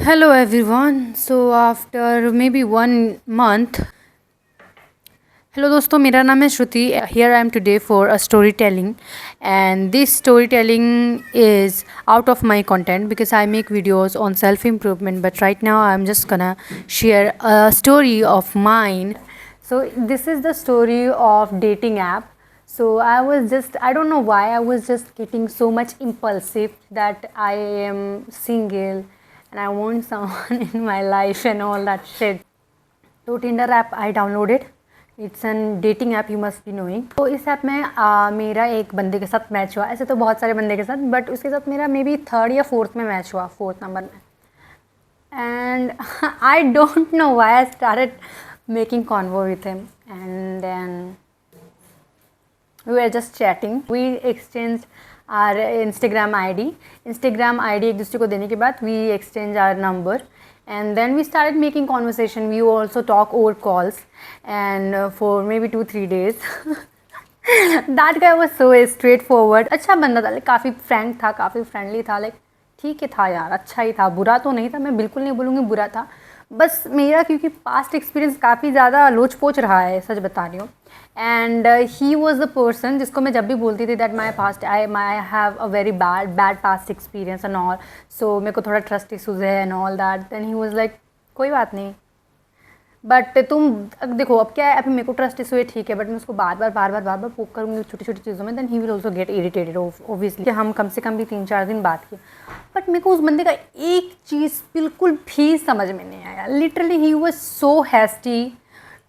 Hello everyone. So after maybe 1 month, hello दोस्तों, मेरा नाम है श्रुति. Here I am today for a storytelling, and this storytelling is out of my content because I make videos on self improvement, but right now I'm just gonna share a story of mine. So this is the story of dating app. So I don't know why I was just getting so much impulsive that I am single and I want someone in my life and all that shit. तो Tinder app I downloaded. It's an dating app, you must be knowing. तो इस app में मेरा एक बंदे के साथ match हुआ. ऐसे तो बहुत सारे बंदे के साथ, बट उसके साथ मेरा मे बी थर्ड या फोर्थ में मैच हुआ, फोर्थ नंबर में. And I don't know why I started making convo with him, and then we were just chatting. We exchanged our Instagram ID एक दूसरे को देने के बाद we exchanged our number, and then we started making conversation. We also talk over calls, and for maybe 2-3 days. That guy was so straightforward. अच्छा बंदा था, काफ़ी frank था, काफ़ी friendly था. ठीक है था यार, अच्छा ही था, बुरा तो नहीं था. मैं बिल्कुल नहीं बोलूँगी बुरा था. बस मेरा क्योंकि पास्ट एक्सपीरियंस काफ़ी ज़्यादा लोच पोच रहा है, सच बता रही हूँ. And he was the person जिसको मैं जब भी बोलती थी that I have a very bad past experience and all, so मेरे को थोड़ा ट्रस्ट इशूज़ है and all that. Then he was like कोई बात नहीं, बट तुम देखो अब क्या है, अभी मेरे को ट्रस्ट इशू है ठीक है, बट मैं उसको बार बार पोक करूँगी छोटी छोटी चीज़ों में. Then he will also get irritated obviously. हम कम से कम भी 3-4 दिन बात किए, बट मेरे को उस बंदे का एक चीज़ बिल्कुल भी समझ में नहीं आया. Literally he was so hasty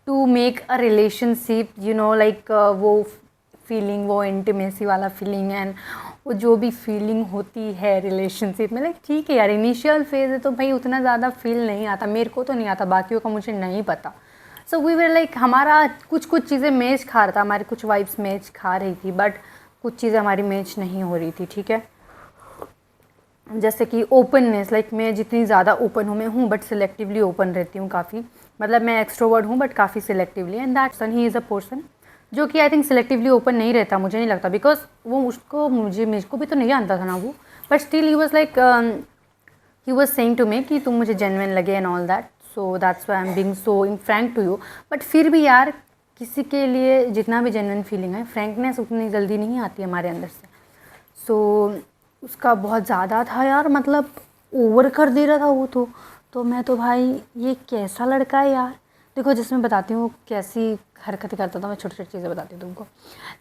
to make a relationship, you know, like वो फीलिंग, वो इंटीमेसी वाला फीलिंग, एंड वो जो भी फीलिंग होती है रिलेशनशिप में. लाइक ठीक है यार, इनिशियल फेज है तो भाई उतना ज़्यादा फील नहीं आता, मेरे को तो नहीं आता, बाकियों का मुझे नहीं पता. सो वी वर लाइक, हमारा कुछ चीज़ें मैच खा रहा था, हमारी कुछ वाइब्स मैच खा रही थी, बट कुछ चीज़ें हमारी मैच नहीं हो रही थी. ठीक है, जैसे कि ओपननेस, लाइक मैं जितनी ज़्यादा ओपन हूँ, मैं हूँ बट सिलेक्टिवली ओपन रहती हूँ काफ़ी. मतलब मैं एक्सट्रोवर्ट हूँ बट काफ़ी selectively, and that person he is a person जो कि आई थिंक सिलेक्टिवली ओपन नहीं रहता, मुझे नहीं लगता, बिकॉज वो उसको मेरे को भी तो नहीं जानता था ना वो, but still he was like he was saying to me कि तुम मुझे जेन्युइन लगे and all that. So that's why I am being so in frank to you. But फिर भी यार, किसी के लिए जितना भी जेन्युइन फीलिंग है, फ्रैंकनेस उतनी जल्दी नहीं आती हमारे अंदर से. सो उसका बहुत ज़्यादा था यार, मतलब ओवर कर दे रहा था वो तो मैं तो भाई, ये कैसा लड़का है यार. देखो जिसमें बताती हूँ कैसी हरकतें करता था, मैं छोटी छोटी चीज़ें बताती हूँ तुमको.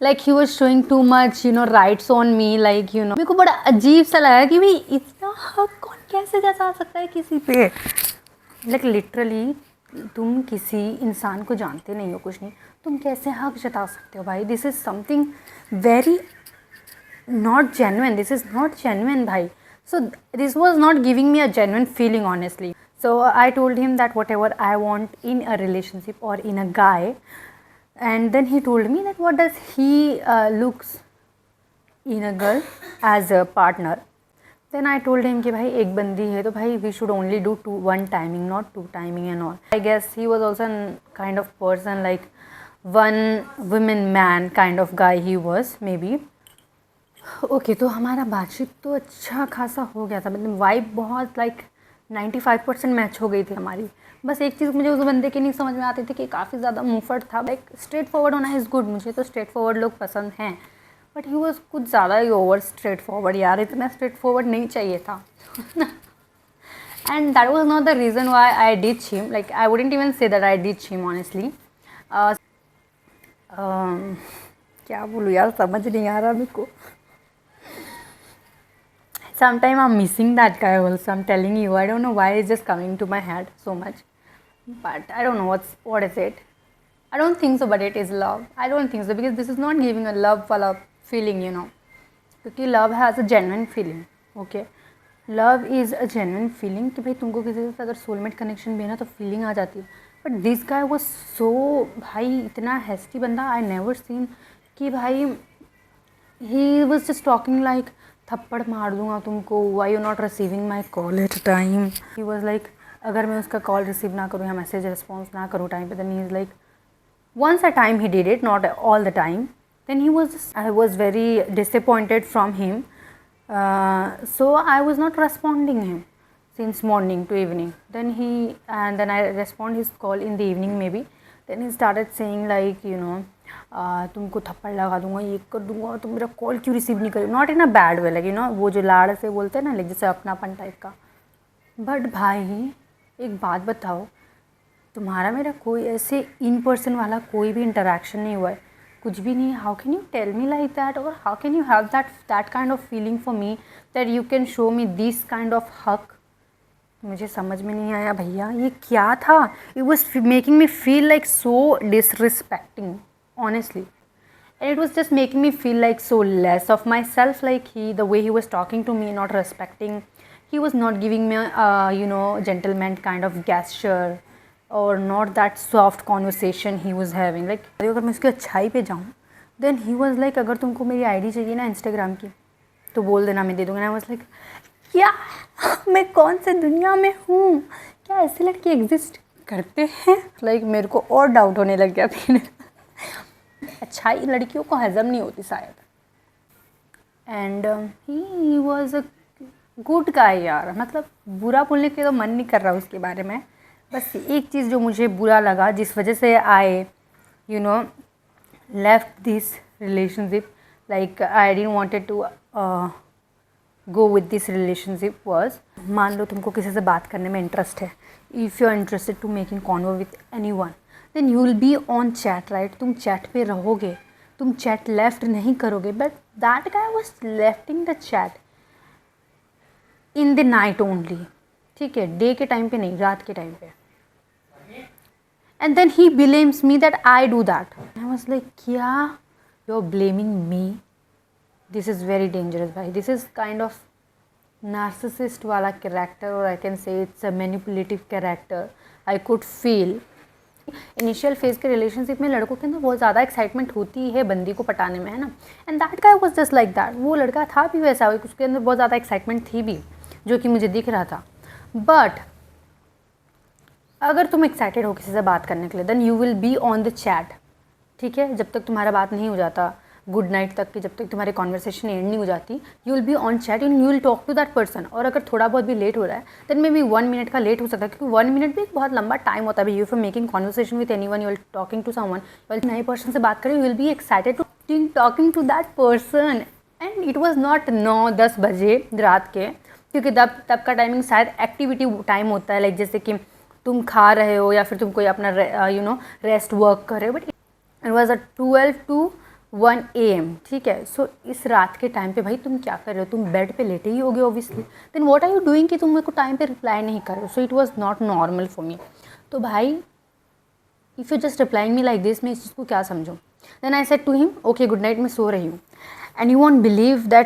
Like he was showing too much, you know, rights on me, like you know, मेरे को बड़ा अजीब सा लगा कि भाई इतना हक कौन कैसे जता सकता है किसी पे. लाइक लिटरली तुम किसी इंसान को जानते नहीं हो, कुछ नहीं, तुम कैसे हक जता सकते हो भाई. This is something very not genuine. This is not genuine bhai. So this was not giving me a genuine feeling, honestly. So I told him that whatever I want in a relationship or in a guy, and then he told me that what does he looks in a girl as a partner. Then I told him कि भाई एक बंदी है तो भाई we should only do one timing, not two timing and all. I guess he was also kind of person, like one woman man kind of guy he was, maybe. Okay तो हमारा बातचीत तो अच्छा खासा हो गया था, मतलब वाइब बहुत लाइक 95% मैच हो गई थी हमारी. बस एक चीज़ मुझे उस बंदे की नहीं समझ में आती थी कि काफ़ी ज़्यादा मुंहफट था. लाइक स्ट्रेट फॉरवर्ड होना इज़ गुड, मुझे तो स्ट्रेट फॉरवर्ड लोग पसंद हैं, बट ही वॉज कुछ ज़्यादा ही ओवर स्ट्रेट फॉरवर्ड यार. इतना स्ट्रेट फॉरवर्ड नहीं चाहिए था. And that was not the reason why I did him. Like I wouldn't even say that I did him honestly. क्या बोलूँ यार, समझ नहीं आ रहा मेरे को. Sometimes I'm missing that guy also, I'm telling you. I don't know why it's just coming to my head so much, but I don't know what is it. I don't think so, but it is love. I don't think so, because this is not giving a love wala feeling, you know, because love has a genuine feeling. Okay, love is a genuine feeling कि भाई तुमको किसी के साथ अगर soulmate connection भी है ना तो feeling आ जाती है. But this guy was so, भाई इतना hasty बंदा I never seen कि भाई he was just talking like थप्पड़ मार दूंगा तुमको, why you not receiving my call at time. He was like, अगर मैं उसका कॉल रिसीव ना करूँ या मैसेज रिस्पॉन्स ना करूँ टाइम पे, then he is like, once a time he did it, not all the time. Then he was just, I was very disappointed from him, so I was not responding him. since morning to evening. And then I respond his call in the evening maybe. Then he started saying like, तुमको थप्पड़ लगा दूंगा, ये कर दूंगा, तुम मेरा call क्यों रिसीव नहीं करो. Not in a bad way, like वो जो लाड़ से बोलते हैं ना, लाइक जैसे अपनापन टाइप का. बट भाई एक बात बताओ, तुम्हारा मेरा कोई ऐसे इन पर्सन वाला कोई भी इंटरेक्शन नहीं हुआ है, कुछ भी नहीं. How can you tell me like that, और how can you have that kind of feeling for me, that you can show me this kind of हक. मुझे समझ में नहीं आया भैया ये क्या था. It was making me feel like so disrespecting honestly, and it was just making me feel like so less of myself, like the way he was talking to me, not respecting. He was not giving me gentleman kind of gesture, or not that soft conversation he was having. Like अगर मैं उसकी अच्छाई पे जाऊँ, then he was like, अगर तुमको मेरी ID चाहिए ना इंस्टाग्राम की तो बोल देना, मैं दे दूँगा. I was like, क्या मैं कौन से दुनिया में हूँ, क्या ऐसे लड़के एग्जिस्ट करते हैं. लाइक मेरे को और डाउट होने लग गया फिर. अच्छाई लड़कियों को हज़म नहीं होती शायद. And he was a good guy यार. मतलब बुरा बोलने के तो मन नहीं कर रहा उसके बारे में. बस एक चीज़ जो मुझे बुरा लगा, जिस वजह से I left this relationship, like I didn't wanted to go with this relationship, was, मान लो तुमको किसी से बात करने में इंटरेस्ट है. If you are interested to making convo with any one, then you will be on chat, right. तुम चैट पे रहोगे, तुम चैट लेफ्ट नहीं करोगे. But that guy was lefting the chat in the night only. ठीक है, day के time पे नहीं, रात के टाइम पे. And then he blames me that I do that. I was like, क्या you are blaming me? This is very dangerous भाई. This is kind of narcissist वाला कैरेक्टर, और I can say it's a manipulative character. I could feel initial phase के relationship में लड़कों के अंदर बहुत ज़्यादा एक्साइटमेंट होती है बंदी को पटाने में, है ना. And that guy was just like that. वो लड़का था भी वैसा, उसके अंदर बहुत ज़्यादा एक्साइटमेंट थी भी, जो कि मुझे दिख रहा था. बट अगर तुम एक्साइटेड हो किसी से बात करने के लिए, then you will be on the chat. ठीक है, जब तक तुम्हारा बात नहीं हो जाता गुड नाइट तक की, जब तक तुम्हारी कॉन्वर्सेशन एंड नहीं हो जाती, you will be on chat and you will talk to that person. और अगर थोड़ा बहुत भी लेट हो रहा है, देन मे बी 1 मिनट का लेट हो सकता है, क्योंकि 1 मिनट भी एक बहुत लंबा टाइम होता है. You for making conversation with any one, you will talking to someone, नए पर्सन से बात करें, you will be excited to talking to that person. And it was not 9-10 बजे रात के, क्योंकि तब का टाइमिंग शायद एक्टिविटी टाइम होता है, लाइक जैसे कि तुम खा रहे हो या फिर तुम कोई अपना रेस्ट वर्क कर रहे हो. But it was 12 to 1 AM. ठीक है, सो इस रात के टाइम पे भाई तुम क्या कर रहे हो? तुम बेड पे लेटे ही होगे obviously. Then what are you doing कि तुम मेरे को टाइम पे रिप्लाई नहीं कर रहे हो. So it was not normal for me. तो भाई if you just replying me like this, मैं इस चीज़ को क्या समझूँ. Then I said to him, okay good night, मैं सो रही हूँ. And you won't believe that